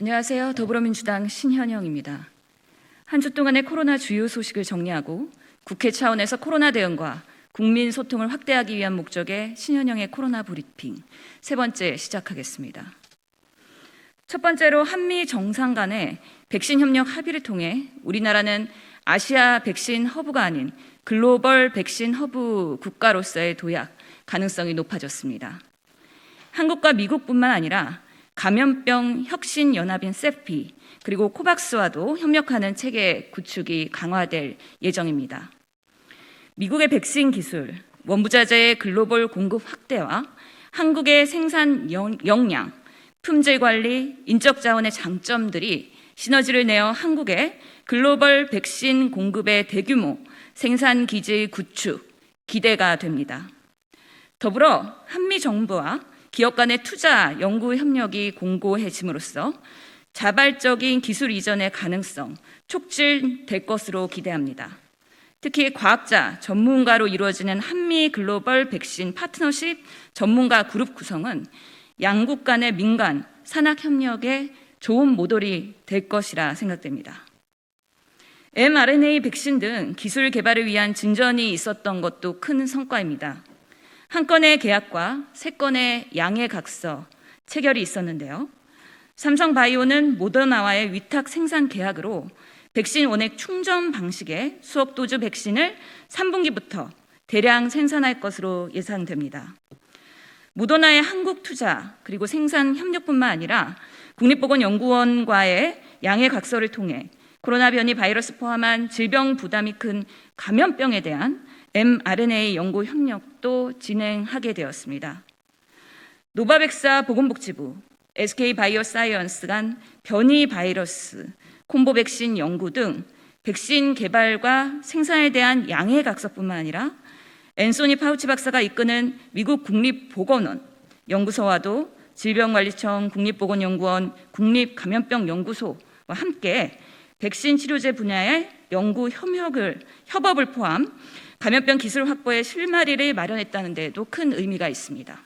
안녕하세요. 더불어민주당 신현영입니다. 한 주 동안의 코로나 주요 소식을 정리하고 국회 차원에서 코로나 대응과 국민 소통을 확대하기 위한 목적의 신현영의 코로나 브리핑 세 번째 시작하겠습니다. 첫 번째로 한미 정상 간의 백신 협력 합의를 통해 우리나라는 아시아 백신 허브가 아닌 글로벌 백신 허브 국가로서의 도약 가능성이 높아졌습니다. 한국과 미국뿐만 아니라 감염병 혁신 연합인 세피 그리고 코박스와도 협력하는 체계 구축이 강화될 예정입니다. 미국의 백신 기술, 원부자재의 글로벌 공급 확대와 한국의 생산 역량, 품질 관리, 인적 자원의 장점들이 시너지를 내어 한국의 글로벌 백신 공급의 대규모 생산 기지 구축 기대가 됩니다. 더불어 한미 정부와 기업 간의 투자, 연구 협력이 공고해짐으로써 자발적인 기술 이전의 가능성 촉진될 것으로 기대합니다. 특히 과학자, 전문가로 이루어지는 한미 글로벌 백신 파트너십 전문가 그룹 구성은 양국 간의 민간, 산학 협력에 좋은 모델이 될 것이라 생각됩니다. mRNA 백신 등 기술 개발을 위한 진전이 있었던 것도 큰 성과입니다. 한 건의 계약과 세 건의 양해각서 체결이 있었는데요. 삼성바이오는 모더나와의 위탁 생산 계약으로 백신 원액 충전 방식의 수억 도즈 백신을 3분기부터 대량 생산할 것으로 예상됩니다. 모더나의 한국 투자 그리고 생산 협력뿐만 아니라 국립보건연구원과의 양해각서를 통해 코로나 변이 바이러스 포함한 질병 부담이 큰 감염병에 대한 mRNA 연구 협력도 진행하게 되었습니다. 노바백사 보건복지부, SK바이오사이언스 간 변이 바이러스, 콤보 백신 연구 등 백신 개발과 생산에 대한 양해각서뿐만 아니라 앤소니 파우치 박사가 이끄는 미국 국립보건원 연구소와도 질병관리청, 국립보건연구원, 국립감염병연구소와 함께 백신 치료제 분야의 연구 협업을 포함 감염병 기술 확보의 실마리를 마련했다는 데에도 큰 의미가 있습니다.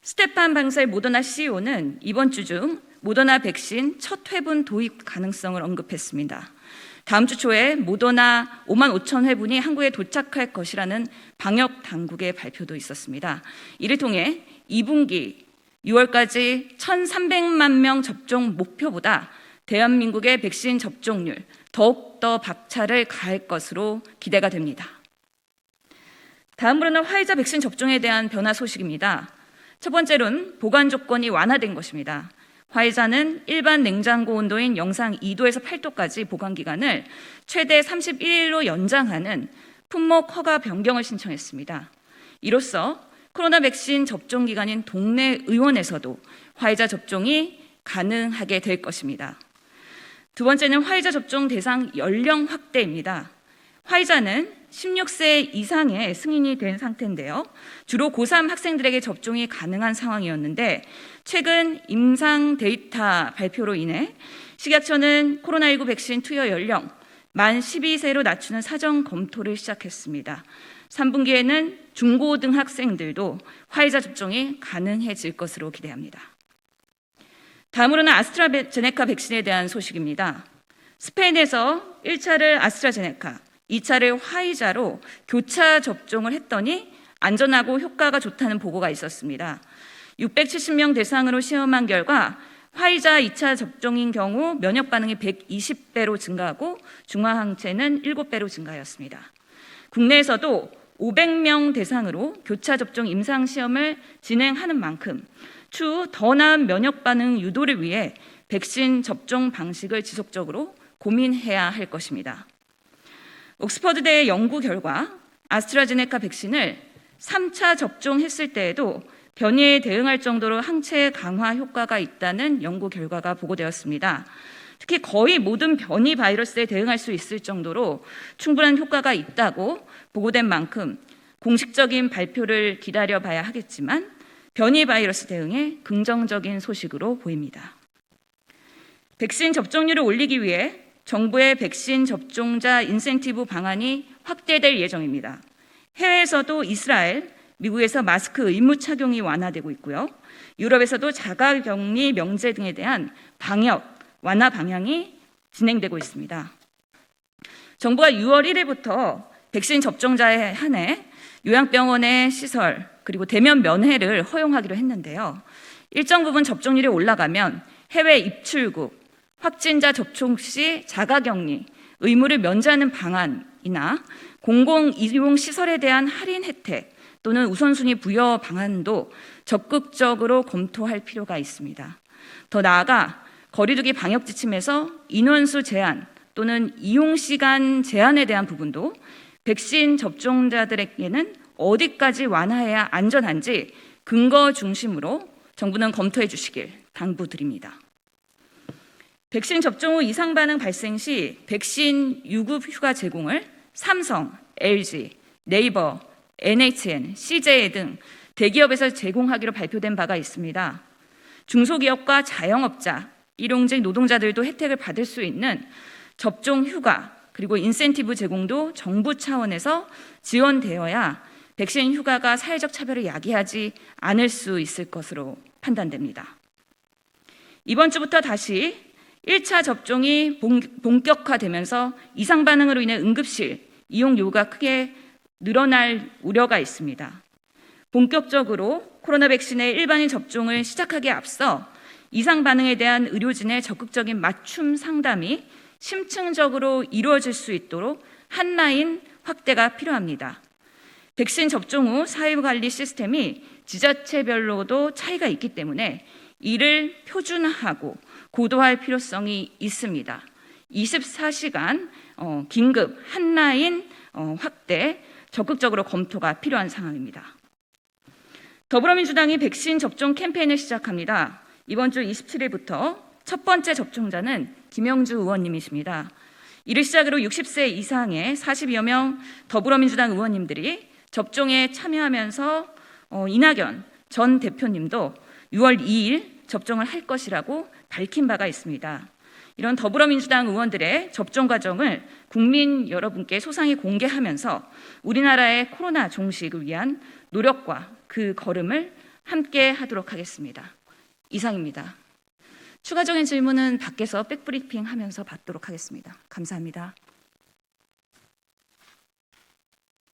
스테판 방사의 모더나 CEO는 이번 주 중 모더나 백신 첫 회분 도입 가능성을 언급했습니다. 다음 주 초에 모더나 5만 5천 회분이 한국에 도착할 것이라는 방역 당국의 발표도 있었습니다. 이를 통해 2분기 6월까지 1,300만 명 접종 목표보다 대한민국의 백신 접종률 더욱더 박차를 가할 것으로 기대가 됩니다. 다음으로는 화이자 백신 접종에 대한 변화 소식입니다. 첫 번째로는 보관 조건이 완화된 것입니다. 화이자는 일반 냉장고 온도인 영상 2도에서 8도까지 보관 기간을 최대 31일로 연장하는 품목 허가 변경을 신청했습니다. 이로써 코로나 백신 접종 기간인 동네 의원에서도 화이자 접종이 가능하게 될 것입니다. 두 번째는 화이자 접종 대상 연령 확대입니다. 화이자는 16세 이상의 승인이 된 상태인데요. 주로 고3 학생들에게 접종이 가능한 상황이었는데 최근 임상 데이터 발표로 인해 식약처는 코로나19 백신 투여 연령 만 12세로 낮추는 사전 검토를 시작했습니다. 3분기에는 중고등학생들도 화이자 접종이 가능해질 것으로 기대합니다. 다음으로는 아스트라제네카 백신에 대한 소식입니다. 스페인에서 1차를 아스트라제네카, 2차를 화이자로 교차 접종을 했더니 안전하고 효과가 좋다는 보고가 있었습니다. 670명 대상으로 시험한 결과 화이자 2차 접종인 경우 면역 반응이 120배로 증가하고 중화항체는 7배로 증가하였습니다. 국내에서도 500명 대상으로 교차 접종 임상 시험을 진행하는 만큼 추후 더 나은 면역 반응 유도를 위해 백신 접종 방식을 지속적으로 고민해야 할 것입니다. 옥스퍼드대의 연구 결과 아스트라제네카 백신을 3차 접종했을 때에도 변이에 대응할 정도로 항체 강화 효과가 있다는 연구 결과가 보고되었습니다. 특히 거의 모든 변이 바이러스에 대응할 수 있을 정도로 충분한 효과가 있다고 보고된 만큼 공식적인 발표를 기다려봐야 하겠지만 변이 바이러스 대응에 긍정적인 소식으로 보입니다. 백신 접종률을 올리기 위해 정부의 백신 접종자 인센티브 방안이 확대될 예정입니다. 해외에서도 이스라엘, 미국에서 마스크 의무 착용이 완화되고 있고요. 유럽에서도 자가격리 명제 등에 대한 방역 완화 방향이 진행되고 있습니다. 정부가 6월 1일부터 백신 접종자에 한해 요양병원의 시설 그리고 대면 면회를 허용하기로 했는데요. 일정 부분 접종률이 올라가면 해외 입출국, 확진자 접촉 시 자가격리 의무를 면제하는 방안이나 공공이용시설에 대한 할인 혜택 또는 우선순위 부여 방안도 적극적으로 검토할 필요가 있습니다. 더 나아가 거리두기 방역 지침에서 인원수 제한 또는 이용시간 제한에 대한 부분도 백신 접종자들에게는 어디까지 완화해야 안전한지 근거 중심으로 정부는 검토해 주시길 당부드립니다. 백신 접종 후 이상 반응 발생 시 백신 유급 휴가 제공을 삼성, LG, 네이버, NHN, CJ 등 대기업에서 제공하기로 발표된 바가 있습니다. 중소기업과 자영업자, 일용직 노동자들도 혜택을 받을 수 있는 접종 휴가 그리고 인센티브 제공도 정부 차원에서 지원되어야 백신 휴가가 사회적 차별을 야기하지 않을 수 있을 것으로 판단됩니다. 이번 주부터 다시 1차 접종이 본격화되면서 이상 반응으로 인해 응급실 이용 요구가 크게 늘어날 우려가 있습니다. 본격적으로 코로나 백신의 일반인 접종을 시작하기에 앞서 이상 반응에 대한 의료진의 적극적인 맞춤 상담이 심층적으로 이루어질 수 있도록 한 라인 확대가 필요합니다. 백신 접종 후 사회관리 시스템이 지자체별로도 차이가 있기 때문에 이를 표준화하고 고도화할 필요성이 있습니다. 24시간 긴급 한 라인 확대 적극적으로 검토가 필요한 상황입니다. 더불어민주당이 백신 접종 캠페인을 시작합니다. 이번 주 27일부터 첫 번째 접종자는 김영주 의원님이십니다. 이를 시작으로 60세 이상의 40여 명 더불어민주당 의원님들이 접종에 참여하면서 이낙연 전 대표님도 6월 2일 접종을 할 것이라고 밝힌 바가 있습니다. 이런 더불어민주당 의원들의 접종 과정을 국민 여러분께 소상히 공개하면서 우리나라의 코로나 종식을 위한 노력과 그 걸음을 함께 하도록 하겠습니다. 이상입니다. 추가적인 질문은 밖에서 백브리핑 하면서 받도록 하겠습니다. 감사합니다.